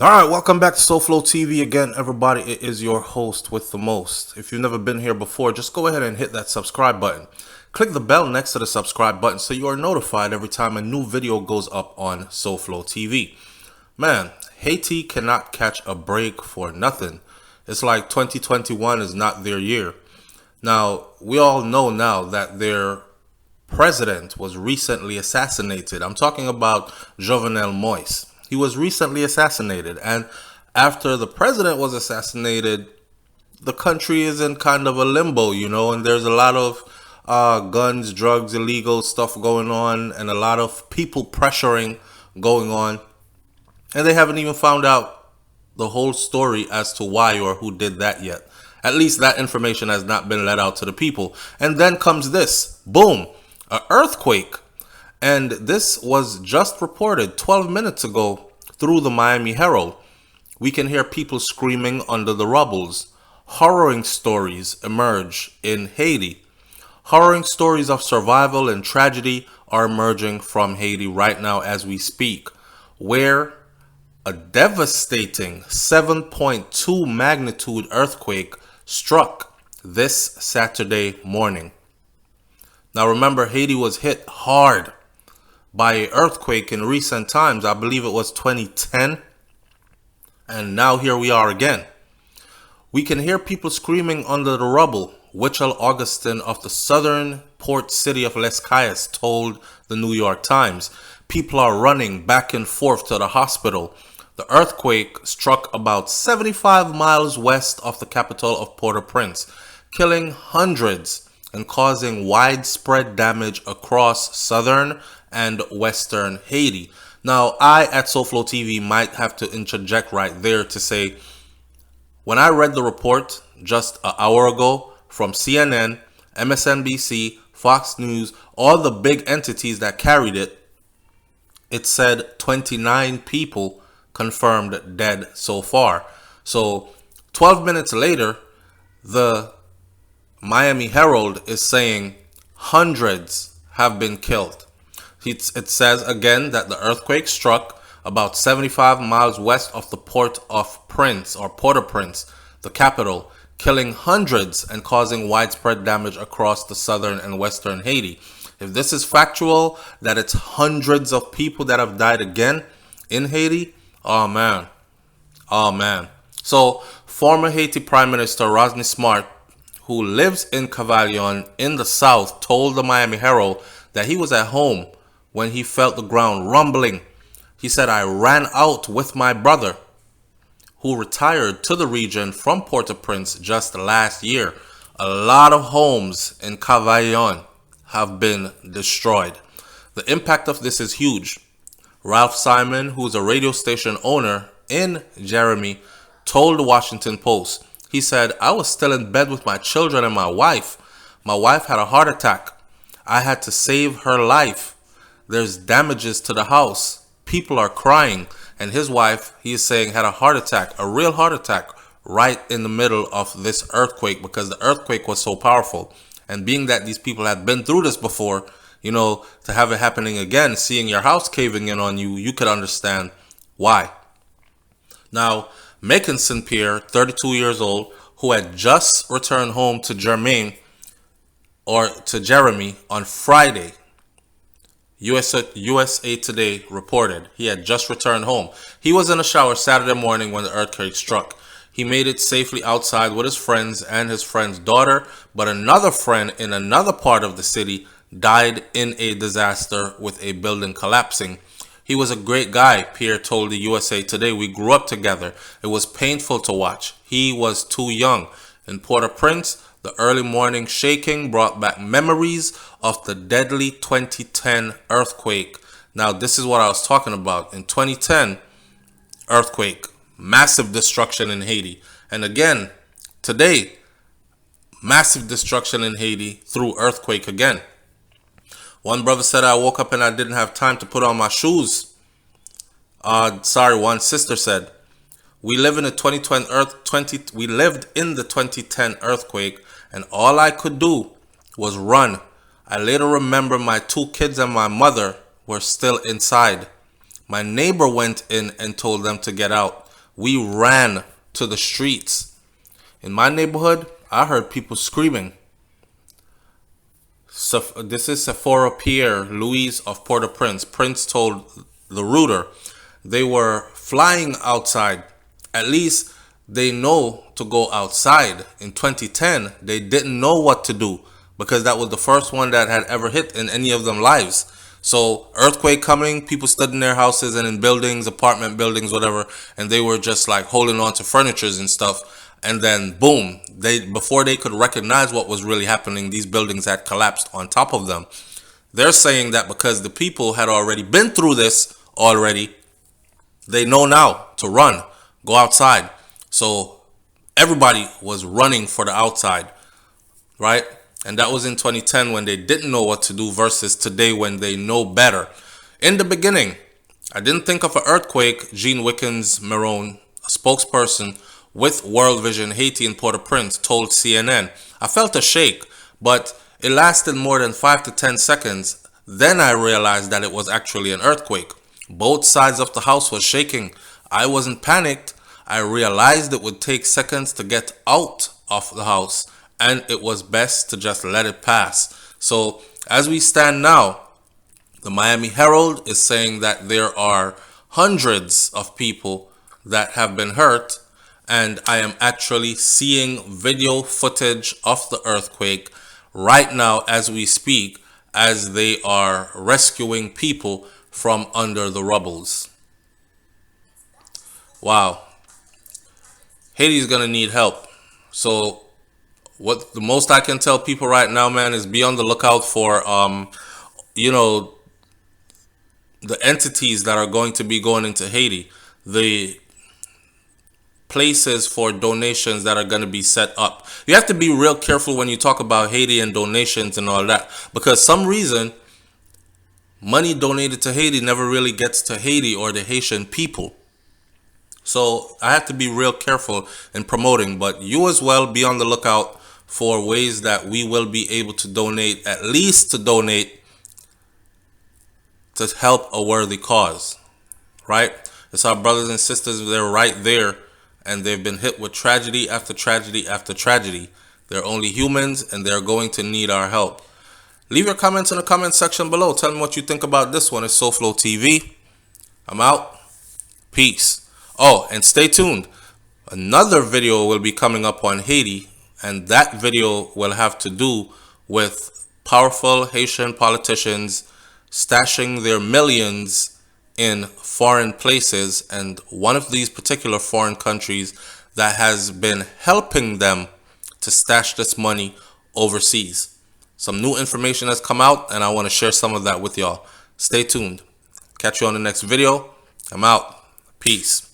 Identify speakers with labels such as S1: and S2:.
S1: All right, welcome back to SouFLoTV again, everybody. It is your host with the most. If you've never been here before, just go ahead and hit that subscribe button. Click the bell next to the subscribe button so you are notified every time a new video goes up on SouFLoTV. Man, Haiti cannot catch a break for nothing. It's like 2021 is not their year. Now, we all know now that their president was recently assassinated. I'm talking about Jovenel Moise. He was recently assassinated, and after the president was assassinated, the country is in kind of a limbo, and there's a lot of guns, drugs, illegal stuff going on, and a lot of people pressuring going on, and they haven't even found out the whole story as to why or who did that yet. At least that information has not been let out to the people. And then comes this, boom, an earthquake. And this was just reported 12 minutes ago through the Miami Herald. We can hear people screaming under the rubbles. Horroring stories emerge in Haiti. Horroring stories of survival and tragedy are emerging from Haiti right now as we speak, where a devastating 7.2 magnitude earthquake struck this Saturday morning. Now remember, Haiti was hit hard by an earthquake in recent times. I believe it was 2010. And now here we are again. We can hear people screaming under the rubble. Wichel Augustin of the southern port city of Les Cayes told the New York Times. People are running back and forth to the hospital. The earthquake struck about 75 miles west of the capital of Port-au-Prince, killing hundreds and causing widespread damage across southern and western Haiti. Now, I at SouFLoTV might have to interject right there to say, when I read the report just an hour ago from CNN, MSNBC, Fox News, all the big entities that carried it, it said 29 people confirmed dead so far. So 12 minutes later, the Miami Herald is saying hundreds have been killed. It says again that the earthquake struck about 75 miles west of the port of Prince or Port-au-Prince, the capital, killing hundreds and causing widespread damage across the southern and western Haiti. If this is factual, that it's hundreds of people that have died again in Haiti, oh man. Oh man. So, former Haiti Prime Minister Rosny Smart, who lives in Cavaillon in the south, told the Miami Herald that he was at home when he felt the ground rumbling. He said, I ran out with my brother, who retired to the region from Port-au-Prince just last year. A lot of homes in Cavaillon have been destroyed. The impact of this is huge. Ralph Simon, who is a radio station owner in Jeremy, told the Washington Post, he said, I was still in bed with my children and my wife. My wife had a heart attack. I had to save her life. There's damages to the house. People are crying. And his wife, he is saying, had a heart attack, a real heart attack, right in the middle of this earthquake because the earthquake was so powerful. And being that these people had been through this before, to have it happening again, seeing your house caving in on you, you could understand why. Now, Macon St. Pierre, 32 years old, who had just returned home to Jeremy on Friday, USA Today reported he had just returned home. He was in a shower Saturday morning when the earthquake struck. He made it safely outside with his friends and his friend's daughter, but another friend in another part of the city died in a disaster with a building collapsing. He was a great guy, Pierre told the USA Today. We grew up together. It was painful to watch. He was too young. In Port-au-Prince, the early morning shaking brought back memories of the deadly 2010 earthquake. Now, this is what I was talking about. In 2010, earthquake, massive destruction in Haiti. And again, today, massive destruction in Haiti through earthquake again. One brother said, I woke up and I didn't have time to put on my shoes. One sister said, we lived in the 2010 earthquake, and all I could do was run. I later remember my 2 kids and my mother were still inside. My neighbor went in and told them to get out. We ran to the streets. In my neighborhood, I heard people screaming. So this is Sephora Pierre Louise of Port-au-Prince. Prince told the Rooter they were flying outside. At least they know to go outside. In 2010, they didn't know what to do because that was the first one that had ever hit in any of them lives. So earthquake coming, people stood in their houses and in buildings, apartment buildings, whatever, and they were just like holding on to furnitures and stuff. And then boom, before they could recognize what was really happening, these buildings had collapsed on top of them. They're saying that because the people had already been through this already, they know now to run, go outside. So everybody was running for the outside, right? And that was in 2010 when they didn't know what to do versus today when they know better. In the beginning, I didn't think of an earthquake. Jean Wickens-Marone, a spokesperson with World Vision Haiti in Port-au-Prince, told CNN, I felt a shake, but it lasted more than 5 to 10 seconds. Then I realized that it was actually an earthquake. Both sides of the house was shaking. I wasn't panicked. I realized it would take seconds to get out of the house, and it was best to just let it pass. So as we stand now, the Miami Herald is saying that there are hundreds of people that have been hurt, and I am actually seeing video footage of the earthquake right now as we speak, as they are rescuing people from under the rubbles. Wow. Haiti's gonna need help. So what the most I can tell people right now, man, is be on the lookout for the entities that are going to be going into Haiti, the places for donations that are going to be set up. You have to be real careful when you talk about Haiti and donations and all that, because some reason money donated to Haiti never really gets to Haiti or the Haitian people. So I have to be real careful in promoting, but you as well be on the lookout for ways that we will be able to donate, at least to donate to help a worthy cause, right? It's our brothers and sisters, they're right there, and they've been hit with tragedy after tragedy after tragedy. They're only humans, and they're going to need our help. Leave your comments in the comment section below. Tell me what you think about this one. It's SouFLoTV. I'm out. Peace. Oh, and stay tuned. Another video will be coming up on Haiti, and that video will have to do with powerful Haitian politicians stashing their millions in foreign places, and one of these particular foreign countries that has been helping them to stash this money overseas. Some new information has come out, and I want to share some of that with y'all. Stay tuned. Catch you on the next video. I'm out. Peace.